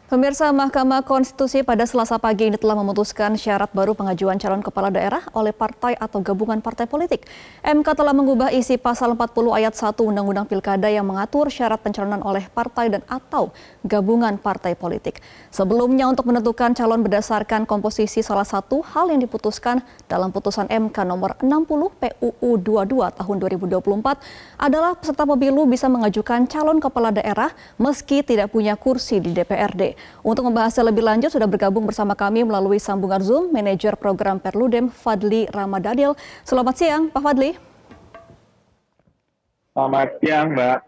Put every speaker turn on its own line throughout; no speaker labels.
Pemirsa, Mahkamah Konstitusi pada Selasa pagi ini telah memutuskan syarat baru pengajuan calon kepala daerah oleh partai atau gabungan partai politik. MK telah mengubah isi pasal 40 ayat 1 Undang-Undang Pilkada yang mengatur syarat pencalonan oleh partai dan atau gabungan partai politik. Sebelumnya untuk menentukan calon berdasarkan komposisi salah satu hal yang diputuskan dalam putusan MK nomor 60 PUU 22 tahun 2024 adalah peserta pemilu bisa mengajukan calon kepala daerah meski tidak punya kursi di DPRD. Untuk membahasnya lebih lanjut sudah bergabung bersama kami melalui sambungan Zoom Manajer Program Perludem Fadli Ramadhanil. Selamat siang Pak Fadli.
Selamat siang Mbak.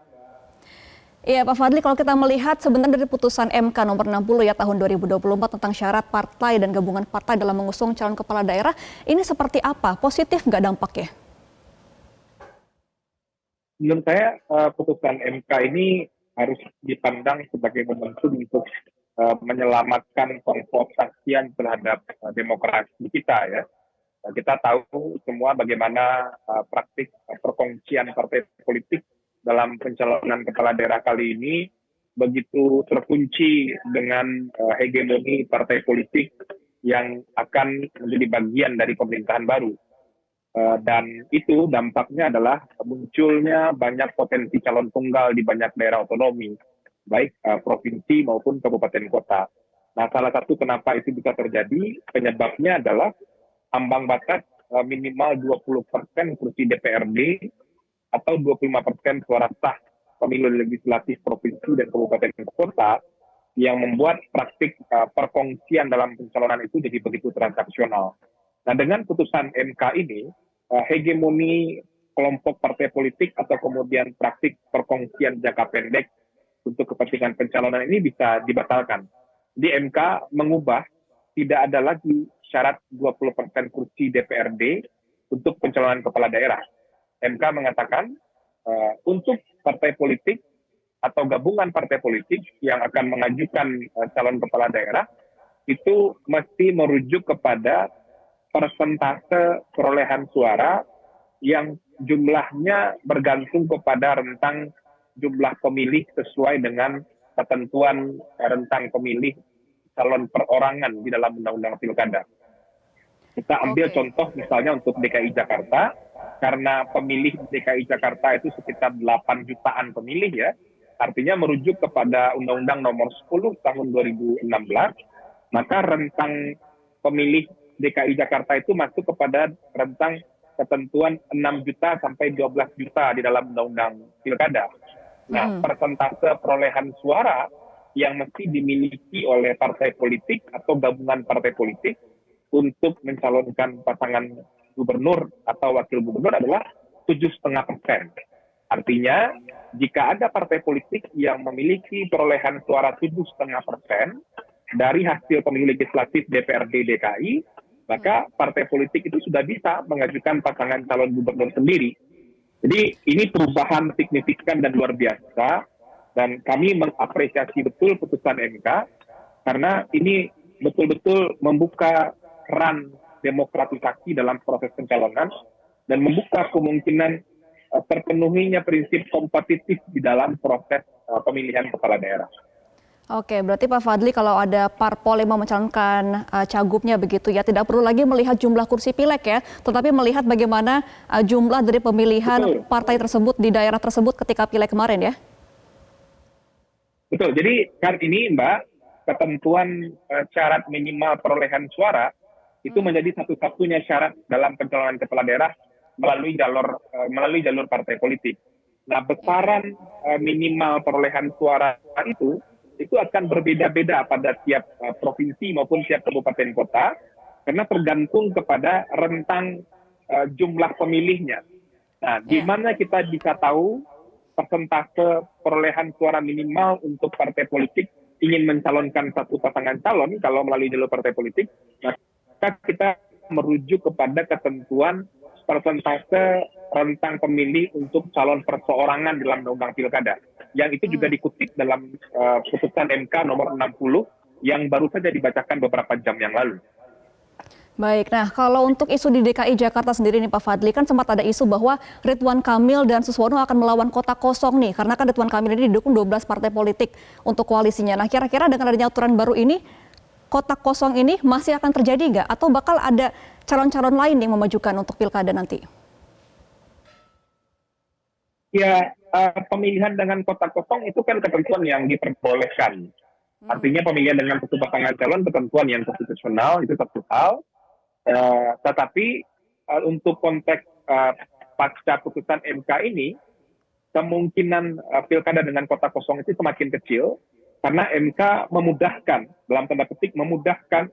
Iya Pak Fadli, kalau kita melihat sebenarnya dari putusan MK nomor 60 ya tahun 2024 tentang syarat partai dan gabungan partai dalam mengusung calon kepala daerah, ini seperti apa? Positif nggak dampaknya?
Menurut saya putusan MK ini harus dipandang sebagai momentum untuk menyelamatkan konsultasian terhadap demokrasi kita ya. Kita tahu semua bagaimana praktik perkongsian partai politik dalam pencalonan kepala daerah kali ini begitu terkunci dengan hegemoni partai politik yang akan menjadi bagian dari pemerintahan baru. Dan itu dampaknya adalah munculnya banyak potensi calon tunggal di banyak daerah otonomi, baik provinsi maupun kabupaten kota. Nah, salah satu kenapa itu bisa terjadi, penyebabnya adalah ambang batas minimal 20% kursi DPRD atau 25% suara sah pemilu legislatif provinsi dan kabupaten kota yang membuat praktik perkongsian dalam pencalonan itu jadi begitu transaksional. Nah, dengan putusan MK ini, hegemoni kelompok partai politik atau kemudian praktik perkongsian jangka pendek untuk kepentingan pencalonan ini bisa dibatalkan. Di MK mengubah tidak ada lagi syarat 20% kursi DPRD untuk pencalonan kepala daerah. MK mengatakan untuk partai politik atau gabungan partai politik yang akan mengajukan calon kepala daerah itu mesti merujuk kepada persentase perolehan suara yang jumlahnya bergantung kepada rentang jumlah pemilih sesuai dengan ketentuan rentang pemilih calon perorangan di dalam Undang-Undang Pilkada. Kita ambil contoh misalnya untuk DKI Jakarta, karena pemilih DKI Jakarta itu sekitar 8 jutaan pemilih ya, artinya merujuk kepada Undang-Undang nomor 10 tahun 2016, maka rentang pemilih DKI Jakarta itu masuk kepada rentang ketentuan 6 juta sampai 12 juta di dalam Undang-Undang Pilkada. Nah, persentase perolehan suara yang mesti dimiliki oleh partai politik atau gabungan partai politik untuk mencalonkan pasangan gubernur atau wakil gubernur adalah 7,5%. Artinya, jika ada partai politik yang memiliki perolehan suara 7,5% dari hasil pemilu legislatif DPRD DKI, maka partai politik itu sudah bisa mengajukan pasangan calon gubernur sendiri. Jadi ini perubahan signifikan dan luar biasa, dan kami mengapresiasi betul putusan MK karena ini betul-betul membuka keran demokratisasi dalam proses pencalonan dan membuka kemungkinan terpenuhinya prinsip kompetitif di dalam proses pemilihan kepala daerah.
Oke, berarti Pak Fadli kalau ada parpol yang mau mencalonkan cagupnya begitu ya, tidak perlu lagi melihat jumlah kursi pileg ya, tetapi melihat bagaimana jumlah dari pemilihan partai tersebut di daerah tersebut ketika pileg kemarin ya?
Betul, jadi kan ini Mbak, ketentuan syarat minimal perolehan suara itu menjadi satu-satunya syarat dalam pencalonan kepala daerah melalui jalur partai politik. Nah, besaran minimal perolehan suara itu akan berbeda-beda pada tiap provinsi maupun tiap kabupaten kota karena tergantung kepada rentang jumlah pemilihnya. Nah, di mana kita bisa tahu persentase perolehan suara minimal untuk partai politik ingin mencalonkan satu pasangan calon kalau melalui jalur partai politik, maka kita merujuk kepada ketentuan persentase rentang pemilih untuk calon perseorangan dalam Undang-Undang Pilkada. Yang itu juga dikutip dalam putusan MK nomor 60 yang baru saja dibacakan beberapa jam yang lalu.
Baik, nah kalau untuk isu di DKI Jakarta sendiri nih Pak Fadli, kan sempat ada isu bahwa Ridwan Kamil dan Suswono akan melawan kota kosong nih, karena kan Ridwan Kamil ini didukung 12 partai politik untuk koalisinya. Nah kira-kira dengan adanya aturan baru ini, kota kosong ini masih akan terjadi nggak? Atau bakal ada calon-calon lain yang memajukan untuk pilkada nanti?
Ya, pemilihan dengan kota kosong itu kan ketentuan yang diperbolehkan. Artinya pemilihan dengan satu pasangan calon ketentuan yang konstitusional itu satu hal. Tetapi untuk konteks pasca putusan MK ini, kemungkinan pilkada dengan kota kosong itu semakin kecil karena MK memudahkan, dalam tanda petik memudahkan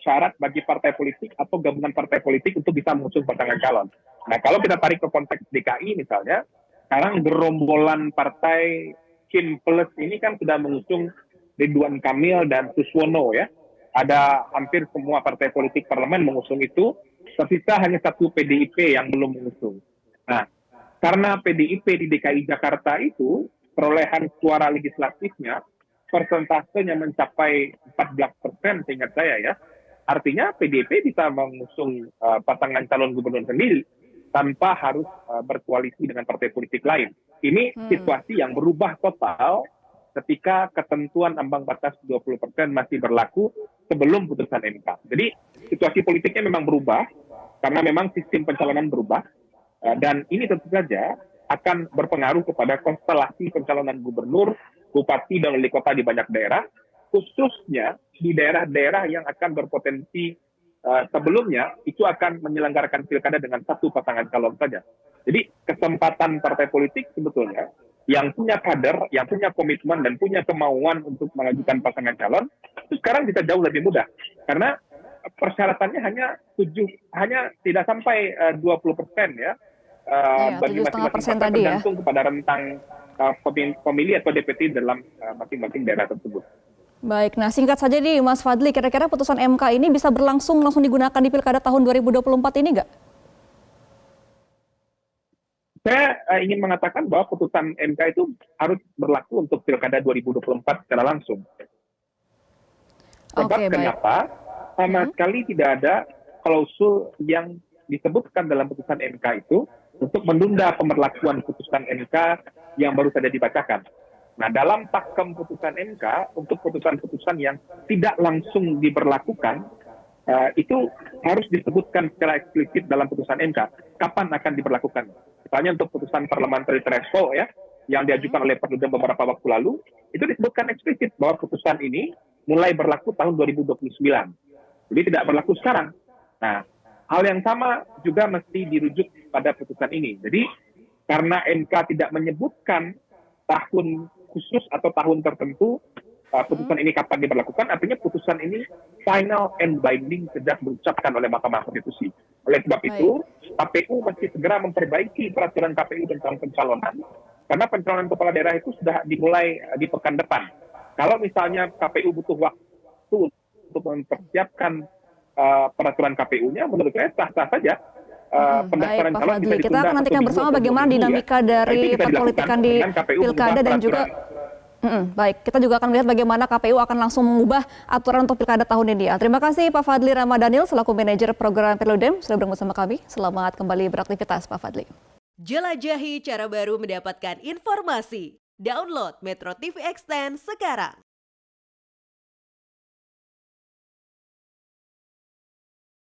syarat bagi partai politik atau gabungan partai politik untuk bisa mengusung pasangan calon. Nah, kalau kita tarik ke konteks DKI misalnya, sekarang gerombolan partai Kim Plus ini kan sudah mengusung Ridwan Kamil dan Suswono ya. Ada hampir semua partai politik parlemen mengusung itu, tersisa hanya satu PDIP yang belum mengusung. Nah, karena PDIP di DKI Jakarta itu, perolehan suara legislatifnya, persentasenya mencapai 14% seingat saya ya. Artinya PDIP bisa mengusung pasangan calon gubernur sendiri, tanpa harus berkoalisi dengan partai politik lain. Ini situasi yang berubah total ketika ketentuan ambang batas 20% masih berlaku sebelum putusan MK. Jadi situasi politiknya memang berubah karena memang sistem pencalonan berubah dan ini tentu saja akan berpengaruh kepada konstelasi pencalonan gubernur, bupati dan wali kota di banyak daerah, khususnya di daerah-daerah yang akan berpotensi sebelumnya itu akan menyelenggarakan pilkada dengan satu pasangan calon saja. Jadi kesempatan partai politik sebetulnya yang punya kader, yang punya komitmen dan punya kemauan untuk mengajukan pasangan calon itu sekarang bisa jauh lebih mudah karena persyaratannya hanya tidak sampai 20% ya bagi masing-masing partai tergantung kepada rentang pemilih atau DPT dalam masing-masing daerah tersebut.
Baik, nah singkat saja nih Mas Fadli, kira-kira putusan MK ini bisa langsung digunakan di pilkada tahun 2024 ini nggak?
Saya ingin mengatakan bahwa putusan MK itu harus berlaku untuk pilkada 2024 secara langsung. Sebab kenapa? Sama sekali tidak ada klausul yang disebutkan dalam putusan MK itu untuk menunda pemberlakuan putusan MK yang baru saja dibacakan. Nah, dalam pakem putusan MK, untuk putusan-putusan yang tidak langsung diberlakukan, itu harus disebutkan secara eksplisit dalam putusan MK, kapan akan diberlakukan. Misalnya untuk putusan parliamentary threshold ya, yang diajukan oleh Perludem beberapa waktu lalu, itu disebutkan eksplisit bahwa putusan ini mulai berlaku tahun 2029. Jadi tidak berlaku sekarang. Nah, hal yang sama juga mesti dirujuk pada putusan ini. Jadi, karena MK tidak menyebutkan tahun khusus atau tahun tertentu, putusan ini kapan diberlakukan, artinya putusan ini final and binding sejak diucapkan oleh Mahkamah Konstitusi. Oleh sebab itu, KPU mesti segera memperbaiki peraturan KPU tentang pencalonan, karena pencalonan kepala daerah itu sudah dimulai di pekan depan. Kalau misalnya KPU butuh waktu untuk mempersiapkan peraturan KPU-nya, menurut saya sah-sah saja.
Baik, Pak Fadli, kita akan nantikan bersama bagaimana dinamika dari perpolitikan di pilkada dan juga baik, kita juga akan melihat bagaimana KPU akan langsung mengubah aturan untuk pilkada tahun ini ya. Terima kasih Pak Fadli Ramadhanil selaku manajer program Perludem sudah bersama kami. Selamat kembali beraktivitas Pak Fadli.
Jelajahi cara baru mendapatkan informasi. Download Metro TV Extend sekarang.